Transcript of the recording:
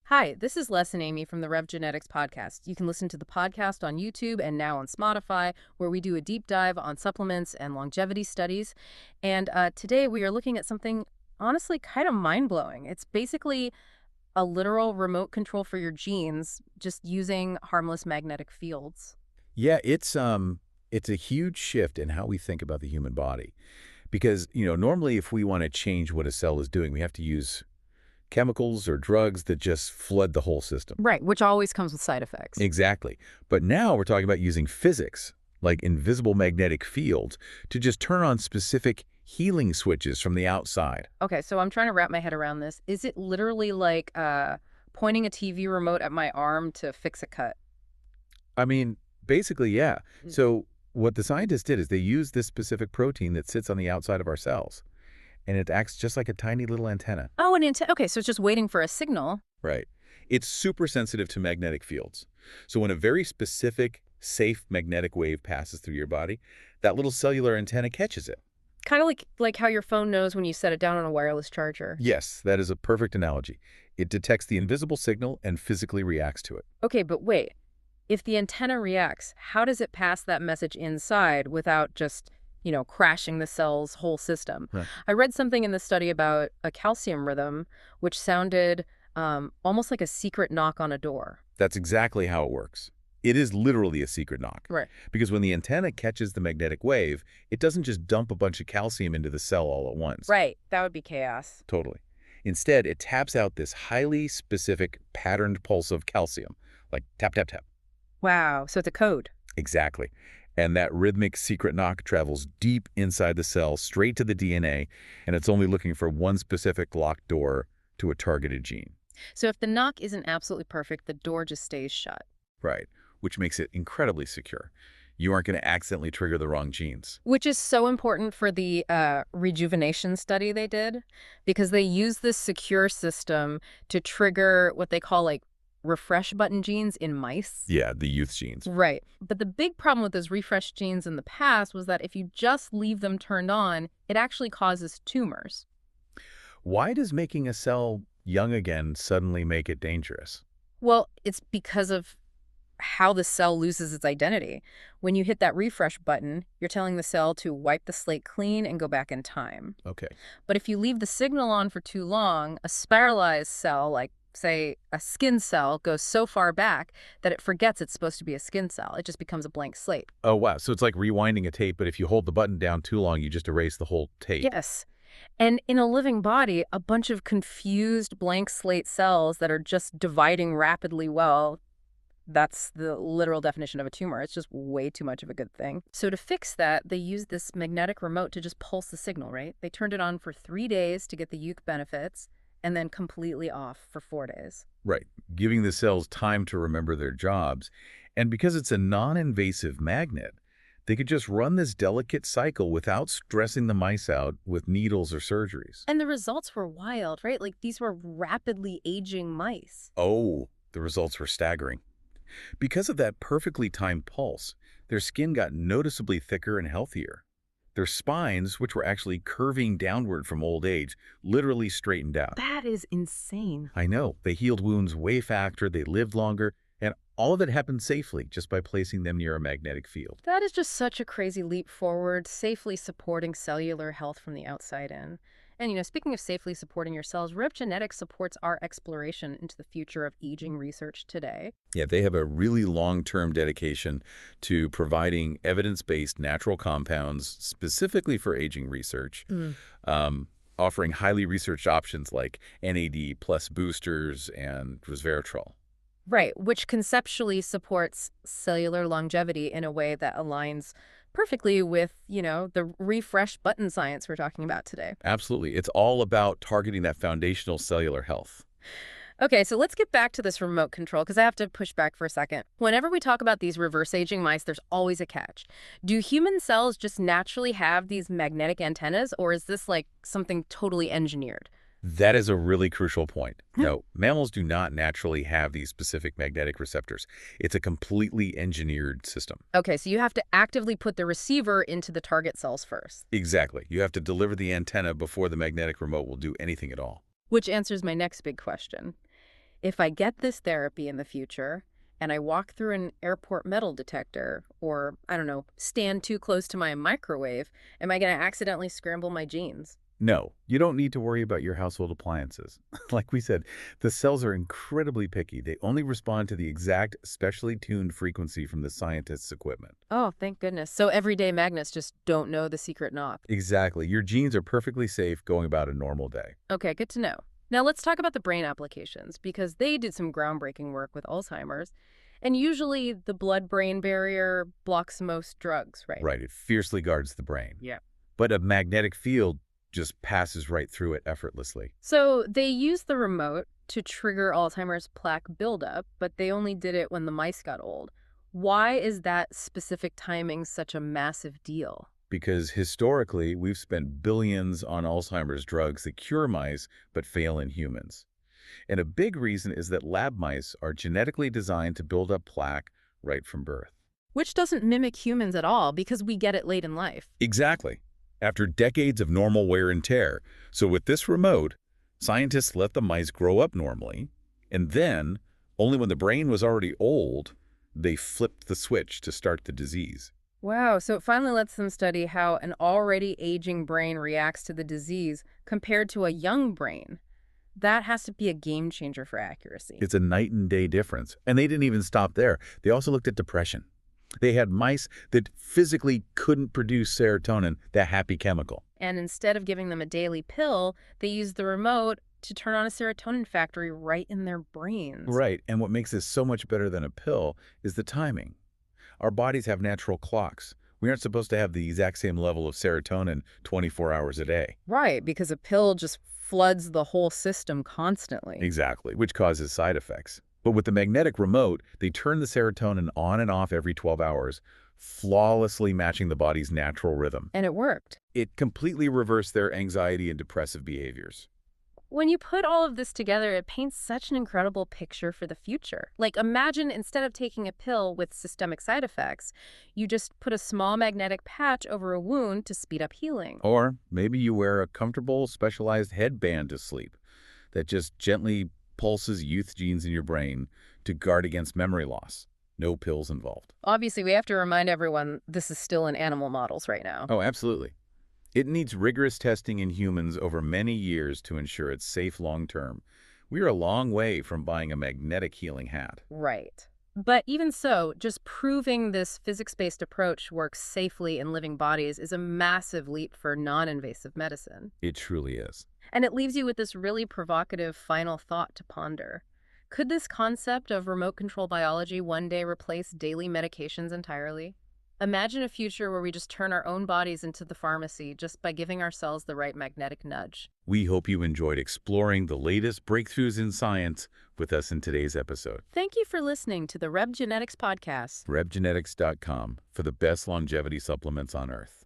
Hi, this is Les and Amy from the RevGenetics Podcast. You can listen to the podcast on YouTube and now on Spotify, where we do a deep dive on supplements and longevity studies. And today we are looking at something honestly kind of mind-blowing. It's basically a literal remote control for your genes just using harmless magnetic fields. Yeah, it's a huge shift in how we think about the human body. Because, normally if we want to change what a cell is doing, we have to use chemicals or drugs that just flood the whole system. Right, which always comes with side effects. Exactly. But now we're talking about using physics, like invisible magnetic fields, to just turn on specific healing switches from the outside. Okay, so I'm trying to wrap my head around this. Is it literally like pointing a TV remote at my arm to fix a cut? I mean, basically, yeah. So what the scientists did is they used this specific protein that sits on the outside of our cells, and it acts just like a tiny little antenna. Oh, an antenna. Okay, so it's just waiting for a signal. Right. It's super sensitive to magnetic fields. So when a very specific, safe magnetic wave passes through your body, that little cellular antenna catches it. Kind of like how your phone knows when you set it down on a wireless charger. Yes, that is a perfect analogy. It detects the invisible signal and physically reacts to it. Okay, but wait. If the antenna reacts, how does it pass that message inside without just, crashing the cell's whole system? Right. I read something in the study about a calcium rhythm, which sounded almost like a secret knock on a door. That's exactly how it works. It is literally a secret knock. Right. Because when the antenna catches the magnetic wave, it doesn't just dump a bunch of calcium into the cell all at once. Right. That would be chaos. Totally. Instead, it taps out this highly specific patterned pulse of calcium, like tap, tap, tap. Wow. So it's a code. Exactly. And that rhythmic secret knock travels deep inside the cell, straight to the DNA, and it's only looking for one specific locked door to a targeted gene. So if the knock isn't absolutely perfect, the door just stays shut. Right. Which makes it incredibly secure. You aren't going to accidentally trigger the wrong genes. Which is so important for the rejuvenation study they did, because they use this secure system to trigger what they call refresh button genes in mice. Yeah, the youth genes. Right. But the big problem with those refresh genes in the past was that if you just leave them turned on, it actually causes tumors. Why does making a cell young again suddenly make it dangerous? Well, it's because of how the cell loses its identity. When you hit that refresh button, you're telling the cell to wipe the slate clean and go back in time. Okay. But if you leave the signal on for too long, a spiralized cell, like, say, a skin cell, goes so far back that it forgets it's supposed to be a skin cell. It just becomes a blank slate. Oh, wow. So it's like rewinding a tape, but if you hold the button down too long, you just erase the whole tape. Yes. And in a living body, a bunch of confused blank slate cells that are just dividing rapidly well, that's the literal definition of a tumor. It's just way too much of a good thing. So to fix that, they used this magnetic remote to just pulse the signal, right? They turned it on for 3 days to get the youth benefits, and then completely off for 4 days. Right. Giving the cells time to remember their jobs. And because it's a non-invasive magnet, they could just run this delicate cycle without stressing the mice out with needles or surgeries. And the results were wild, right? Like, these were rapidly aging mice. Oh, the results were staggering. Because of that perfectly timed pulse, their skin got noticeably thicker and healthier. Their spines, which were actually curving downward from old age, literally straightened out. That is insane. I know. They healed wounds way faster, they lived longer, and all of it happened safely just by placing them near a magnetic field. That is just such a crazy leap forward, safely supporting cellular health from the outside in. And, speaking of safely supporting your cells, RevGenetics supports our exploration into the future of aging research today. Yeah, they have a really long-term dedication to providing evidence-based natural compounds specifically for aging research, offering highly researched options like NAD plus boosters and resveratrol. Right, which conceptually supports cellular longevity in a way that aligns perfectly with, the refresh button science we're talking about today. Absolutely. It's all about targeting that foundational cellular health. Okay, so let's get back to this remote control, because I have to push back for a second. Whenever we talk about these reverse aging mice, there's always a catch. Do human cells just naturally have these magnetic antennas, or is this like something totally engineered? That is a really crucial point. No, mammals do not naturally have these specific magnetic receptors. It's a completely engineered system. Okay, so you have to actively put the receiver into the target cells first. Exactly. You have to deliver the antenna before the magnetic remote will do anything at all. Which answers my next big question. If I get this therapy in the future and I walk through an airport metal detector or, I don't know, stand too close to my microwave, am I going to accidentally scramble my genes? No, you don't need to worry about your household appliances. Like we said, the cells are incredibly picky. They only respond to the exact specially tuned frequency from the scientist's equipment. Oh, thank goodness. So everyday magnets just don't know the secret knob. Exactly. Your genes are perfectly safe going about a normal day. Okay, good to know. Now let's talk about the brain applications because they did some groundbreaking work with Alzheimer's. And usually the blood-brain barrier blocks most drugs, right? Right. It fiercely guards the brain. Yeah. But a magnetic field just passes right through it effortlessly. So they used the remote to trigger Alzheimer's plaque buildup, but they only did it when the mice got old. Why is that specific timing such a massive deal? Because historically, we've spent billions on Alzheimer's drugs that cure mice but fail in humans. And a big reason is that lab mice are genetically designed to build up plaque right from birth. Which doesn't mimic humans at all because we get it late in life. Exactly. After decades of normal wear and tear. So with this remote, scientists let the mice grow up normally, and then, only when the brain was already old, they flipped the switch to start the disease. Wow, so it finally lets them study how an already aging brain reacts to the disease compared to a young brain. That has to be a game changer for accuracy. It's a night and day difference. And they didn't even stop there. They also looked at depression. They had mice that physically couldn't produce serotonin, that happy chemical. And instead of giving them a daily pill, they used the remote to turn on a serotonin factory right in their brains. Right, and what makes this so much better than a pill is the timing. Our bodies have natural clocks. We aren't supposed to have the exact same level of serotonin 24 hours a day. Right, because a pill just floods the whole system constantly. Exactly, which causes side effects. But with the magnetic remote, they turn the serotonin on and off every 12 hours, flawlessly matching the body's natural rhythm. And it worked. It completely reversed their anxiety and depressive behaviors. When you put all of this together, it paints such an incredible picture for the future. Like, imagine instead of taking a pill with systemic side effects, you just put a small magnetic patch over a wound to speed up healing. Or maybe you wear a comfortable, specialized headband to sleep that just gently pulses youth genes in your brain to guard against memory loss. No pills involved. Obviously, we have to remind everyone this is still in animal models right now. Oh, absolutely. It needs rigorous testing in humans over many years to ensure it's safe long-term. We are a long way from buying a magnetic healing hat. Right. But even so, just proving this physics-based approach works safely in living bodies is a massive leap for non-invasive medicine. It truly is. And it leaves you with this really provocative final thought to ponder. Could this concept of remote control biology one day replace daily medications entirely? Imagine a future where we just turn our own bodies into the pharmacy just by giving ourselves the right magnetic nudge. We hope you enjoyed exploring the latest breakthroughs in science with us in today's episode. Thank you for listening to the RevGenetics Podcast. RevGenetics.com for the best longevity supplements on Earth.